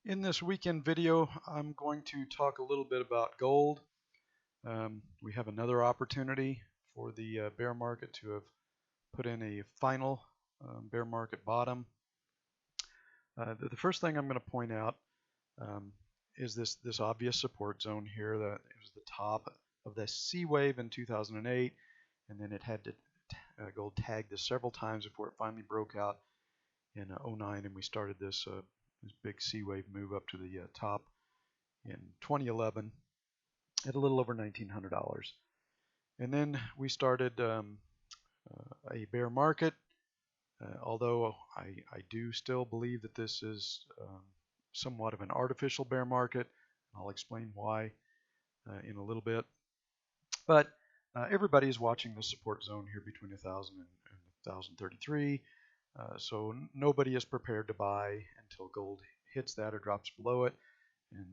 In this weekend video, I'm going to talk a little bit about gold. We have another opportunity for the bear market to have put in a final bear market bottom. The first thing I'm going to point out is this obvious support zone here. That it was the top of the C wave in 2008, and then it had to gold tag this several times before it finally broke out in 09, and we started this big C wave move up to the top in 2011 at a little over $1,900. And then we started a bear market, although I do still believe that this is somewhat of an artificial bear market. I'll explain why in a little bit. But everybody is watching the support zone here between 1,000 and 1,033. So nobody is prepared to buy until gold hits that or drops below it. And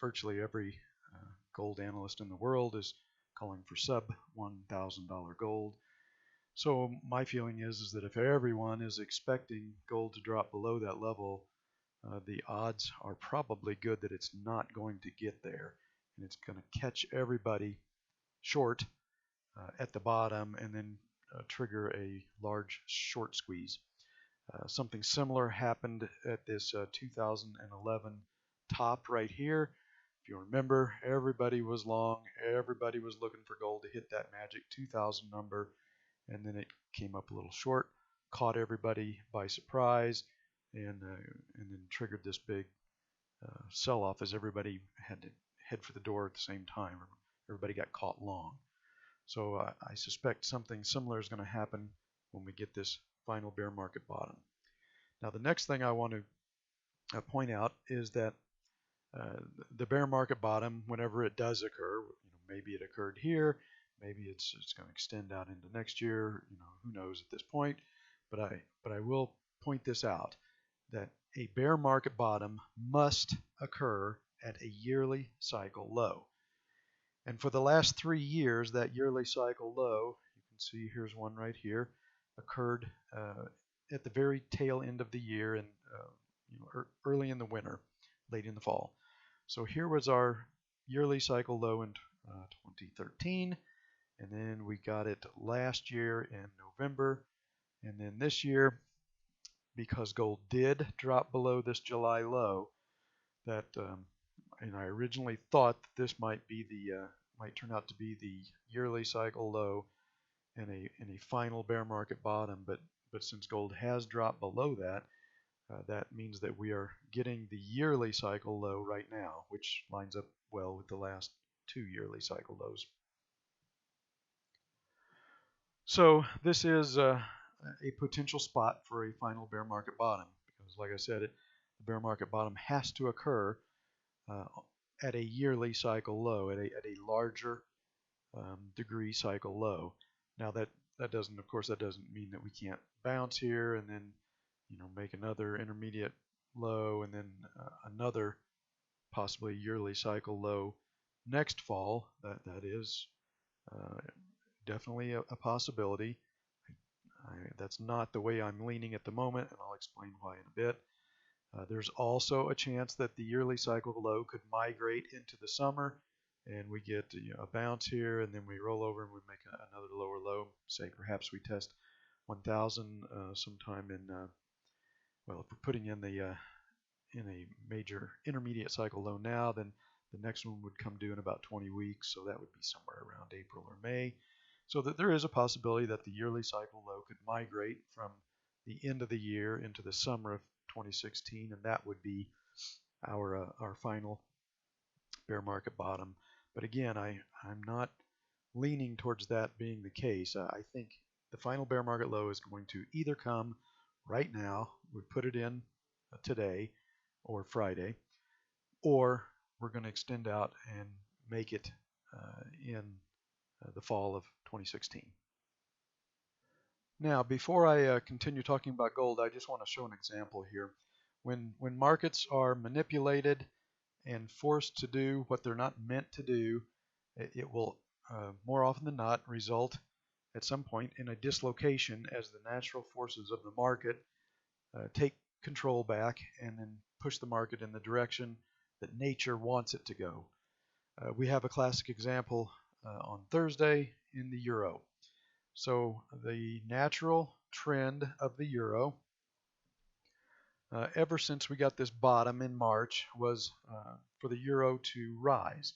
virtually every gold analyst in the world is calling for sub $1,000 gold. So my feeling is that if everyone is expecting gold to drop below that level, the odds are probably good that it's not going to get there, and it's going to catch everybody short at the bottom and then trigger a large short squeeze. Something similar happened at this 2011 top right here. If you remember, everybody was long, everybody was looking for gold to hit that magic 2,000 number, and then it came up a little short, caught everybody by surprise, and then triggered this big sell-off as everybody had to head for the door at the same time. Everybody got caught long. So I suspect something similar is going to happen when we get this final bear market bottom. Now the next thing I want to point out is that the bear market bottom, whenever it does occur, maybe it occurred here, maybe it's going to extend out into next year, who knows at this point, but I will point this out, that a bear market bottom must occur at a yearly cycle low. And for the last 3 years, that yearly cycle low, you can see here's one right here, occurred at the very tail end of the year and early in the winter, late in the fall. So here was our yearly cycle low in 2013, and then we got it last year in November, and then this year, because gold did drop below this July low, that and I originally thought that this might turn out to be the yearly cycle low and a final bear market bottom, but since gold has dropped below that, that means that we are getting the yearly cycle low right now, which lines up well with the last 2 yearly cycle lows. So this is a potential spot for a final bear market bottom, because like I said, the bear market bottom has to occur at a yearly cycle low, at a larger degree cycle low. Now that doesn't mean that we can't bounce here and then make another intermediate low and then another possibly yearly cycle low next fall. That is definitely a possibility. That's not the way I'm leaning at the moment, and I'll explain why in a bit. There's also a chance that the yearly cycle low could migrate into the summer, and we get a bounce here, and then we roll over and we make another lower low. Say perhaps we test 1,000 sometime in well, if we're putting in a major intermediate cycle low now, then the next one would come due in about 20 weeks, so that would be somewhere around April or May. So that there is a possibility that the yearly cycle low could migrate from the end of the year into the summer of 2016, and that would be our final bear market bottom. But again, I'm not leaning towards that being the case. I think the final bear market low is going to either come right now, we put it in today or Friday, or we're going to extend out and make it in the fall of 2016. Now, before I continue talking about gold, I just want to show an example here. When markets are manipulated and forced to do what they're not meant to do, it will more often than not result at some point in a dislocation as the natural forces of the market take control back and then push the market in the direction that nature wants it to go. We have a classic example on Thursday in the euro. So the natural trend of the euro, ever since we got this bottom in March, was for the euro to rise,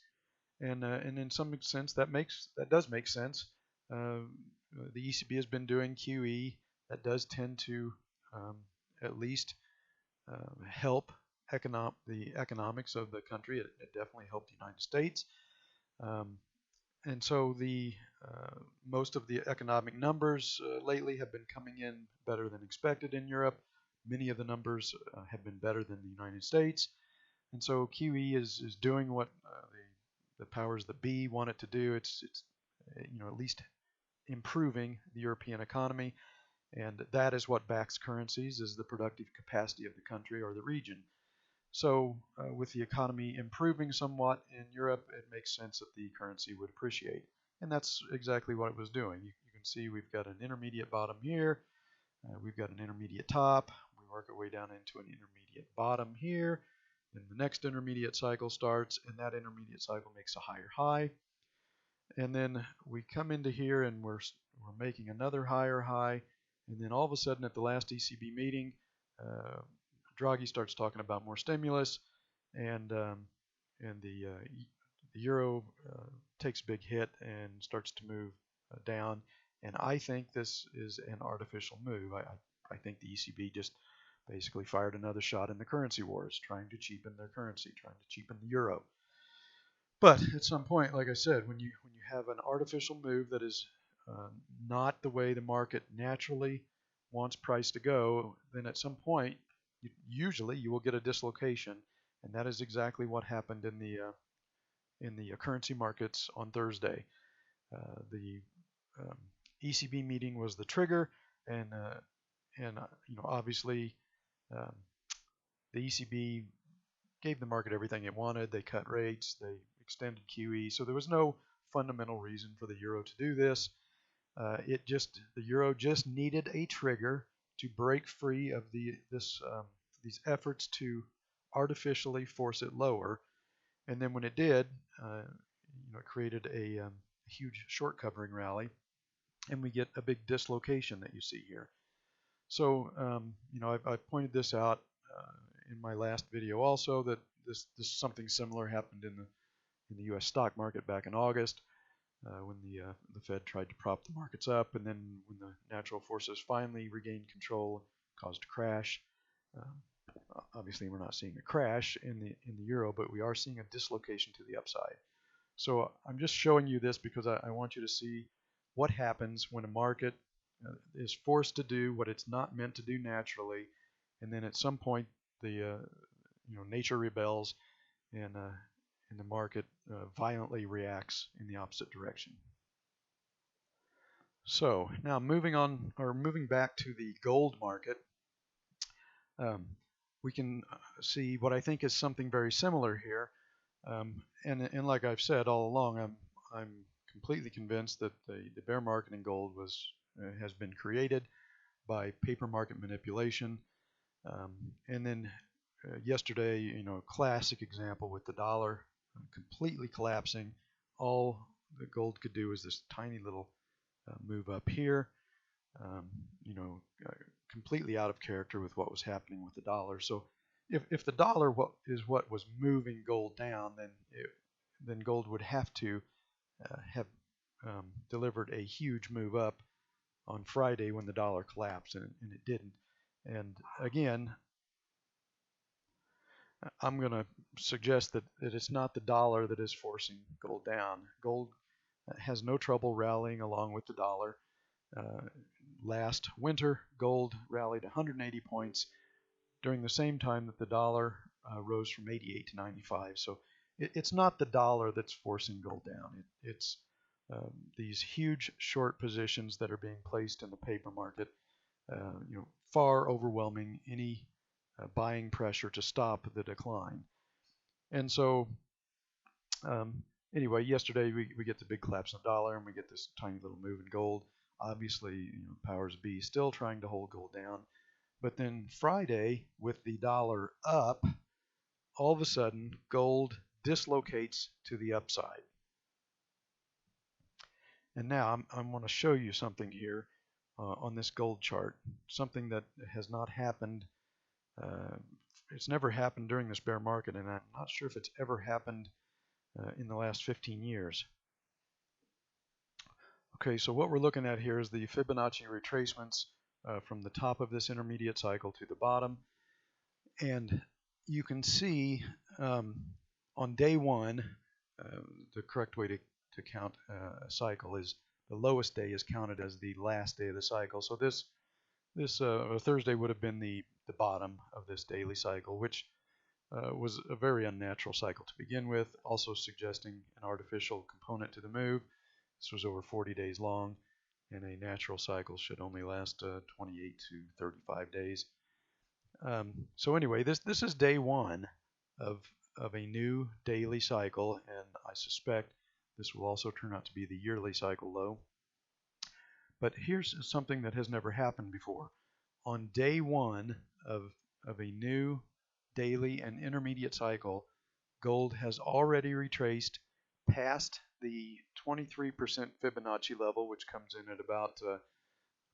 and in some sense that does make sense. The ECB has been doing QE. That does tend to at least help the economics of the country. It definitely helped the United States. Um, and so the most of the economic numbers lately have been coming in better than expected in Europe. Many of the numbers have been better than the United States, and so QE is doing what the powers that be want it to do. It's at least improving the European economy, and that is what backs currencies, is the productive capacity of the country or the region. So with the economy improving somewhat in Europe, it makes sense that the currency would appreciate. And that's exactly what it was doing. You can see we've got an intermediate bottom here. We've got an intermediate top. We work our way down into an intermediate bottom here. Then the next intermediate cycle starts, and that intermediate cycle makes a higher high. And then we come into here, and we're making another higher high. And then all of a sudden at the last ECB meeting, Draghi starts talking about more stimulus, and the euro takes a big hit and starts to move down. And I think this is an artificial move. I think the ECB just basically fired another shot in the currency wars, trying to cheapen their currency, trying to cheapen the euro. But at some point, like I said, when you have an artificial move that is not the way the market naturally wants price to go, then at some point, usually you will get a dislocation, and that is exactly what happened in the currency markets on Thursday. The ECB meeting was the trigger, and obviously um, the ECB gave the market everything it wanted. They cut rates, they extended QE, so there was no fundamental reason for the euro to do this. The euro just needed a trigger to break free of these efforts to artificially force it lower, and then when it did, it created a huge short covering rally, and we get a big dislocation that you see here. So I've pointed this out in my last video also, that this something similar happened in the U.S. stock market back in August. When the Fed tried to prop the markets up, and then when the natural forces finally regained control, caused a crash. Obviously, we're not seeing a crash in the euro, but we are seeing a dislocation to the upside. So I'm just showing you this because I want you to see what happens when a market is forced to do what it's not meant to do naturally, and then at some point the nature rebels, and the market violently reacts in the opposite direction. So now moving back to the gold market, we can see what I think is something very similar here. And like I've said all along, I'm completely convinced that the bear market in gold has been created by paper market manipulation. And then yesterday, classic example with the dollar completely collapsing. All the gold could do was this tiny little move up here, um, completely out of character with what was happening with the dollar. So if the dollar is what was moving gold down, then gold would have to have delivered a huge move up on Friday when the dollar collapsed, and it didn't. And again, I'm going to suggest that it's not the dollar that is forcing gold down. Gold has no trouble rallying along with the dollar. Last winter, gold rallied 180 points during the same time that the dollar rose from 88 to 95. So it's not the dollar that's forcing gold down. It's these huge short positions that are being placed in the paper market, far overwhelming any buying pressure to stop the decline. And so anyway, yesterday we get the big collapse in the dollar, and we get this tiny little move in gold. Obviously, powers be still trying to hold gold down. But then Friday, with the dollar up, all of a sudden gold dislocates to the upside. And now I'm going to show you something here on this gold chart, something that has not happened. It's never happened during this bear market, and I'm not sure if it's ever happened in the last 15 years. Okay, so what we're looking at here is the Fibonacci retracements from the top of this intermediate cycle to the bottom. And you can see on day one, the correct way to count a cycle is the lowest day is counted as the last day of the cycle. So this Thursday would have been the bottom of this daily cycle, which was a very unnatural cycle to begin with, also suggesting an artificial component to the move. This was over 40 days long, and a natural cycle should only last 28 to 35 days. So anyway, this is day one of a new daily cycle, and I suspect this will also turn out to be the yearly cycle low. But here's something that has never happened before. On day one of a new daily and intermediate cycle, gold has already retraced past the 23% Fibonacci level, which comes in at about, I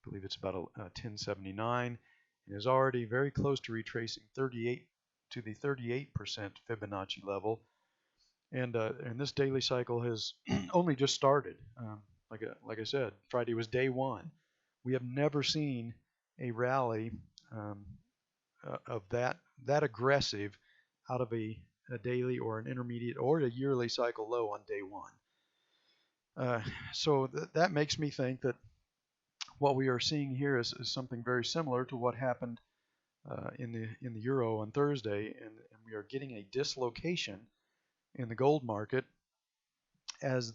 believe it's about 1079, and is already very close to retracing 38 to the 38% Fibonacci level. And this daily cycle has only just started. Like I said, Friday was day one. We have never seen a rally of that aggressive out of a daily or an intermediate or a yearly cycle low on day one. So that makes me think that what we are seeing here is something very similar to what happened in the euro on Thursday, and we are getting a dislocation in the gold market as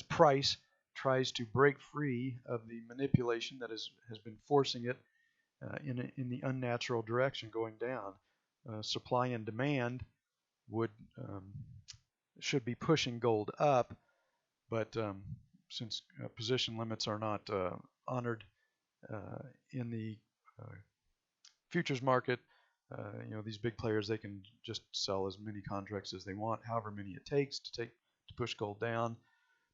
price tries to break free of the manipulation that has been forcing it in the unnatural direction going down. Supply and demand should be pushing gold up, but since position limits are not honored in the futures market, these big players, they can just sell as many contracts as they want, however many it takes to push gold down.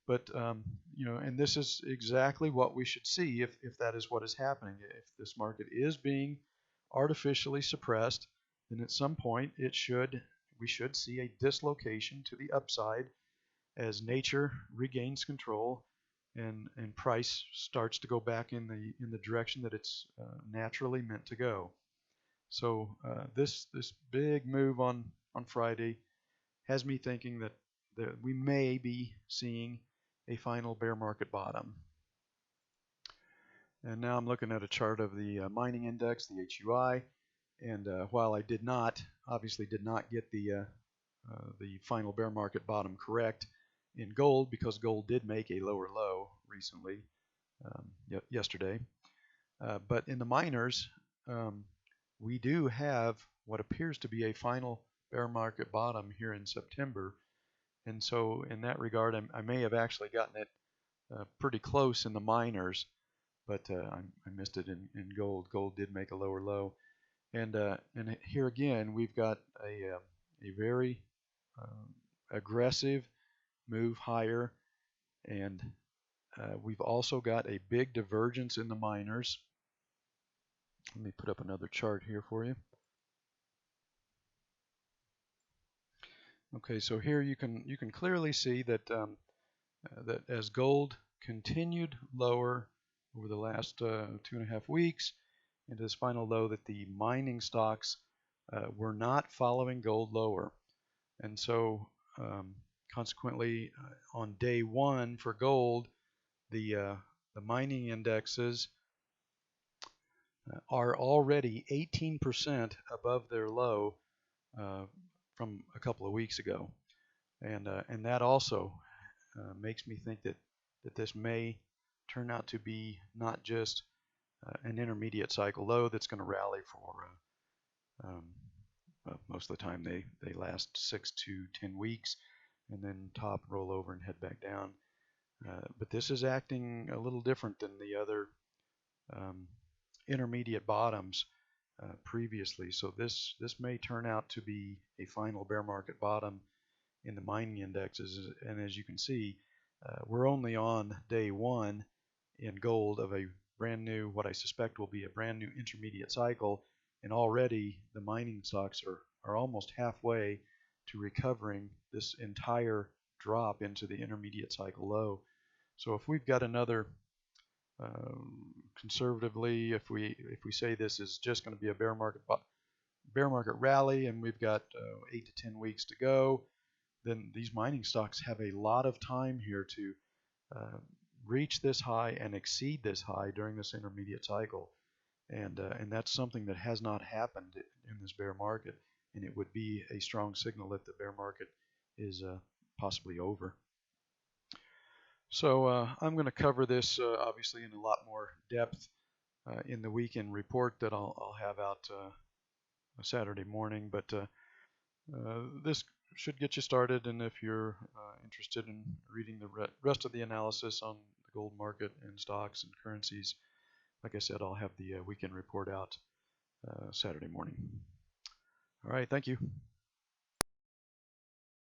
But and this is exactly what we should see if that is what is happening. If this market is being artificially suppressed, then at some point we should see a dislocation to the upside as nature regains control and price starts to go back in the direction that it's naturally meant to go. So this big move on Friday has me thinking that we may be seeing a final bear market bottom. And now I'm looking at a chart of the mining index, the HUI, and while I obviously did not get the final bear market bottom correct in gold, because gold did make a lower low recently, yesterday, but in the miners, we do have what appears to be a final bear market bottom here in September. And so in that regard, I may have actually gotten it pretty close in the miners, but I missed it in gold. Gold did make a lower low. And here again, we've got a very aggressive move higher, and we've also got a big divergence in the miners. Let me put up another chart here for you. Okay, so here you can clearly see that that as gold continued lower over the last 2.5 weeks into this final low, that the mining stocks were not following gold lower, and so consequently on day one for gold, the mining indexes are already 18% above their low from a couple of weeks ago, and that also makes me think that this may turn out to be not just an intermediate cycle low that's going to rally for most of the time they last 6 to 10 weeks and then top, roll over, and head back down. But this is acting a little different than the other intermediate bottoms, previously. So this may turn out to be a final bear market bottom in the mining indexes. And as you can see, we're only on day one in gold of a brand new, what I suspect will be a brand new intermediate cycle, and already the mining stocks are almost halfway to recovering this entire drop into the intermediate cycle low. So if we've got another conservatively, if we say this is just going to be a bear market rally, and we've got 8 to 10 weeks to go, then these mining stocks have a lot of time here to uh, reach this high and exceed this high during this intermediate cycle, and that's something that has not happened in this bear market, and it would be a strong signal that the bear market is possibly over. So I'm going to cover this obviously in a lot more depth in the weekend report that I'll have out Saturday morning. But this should get you started, and if you're interested in reading the rest of the analysis on the gold market and stocks and currencies, like I said, I'll have the weekend report out Saturday morning. All right, thank you.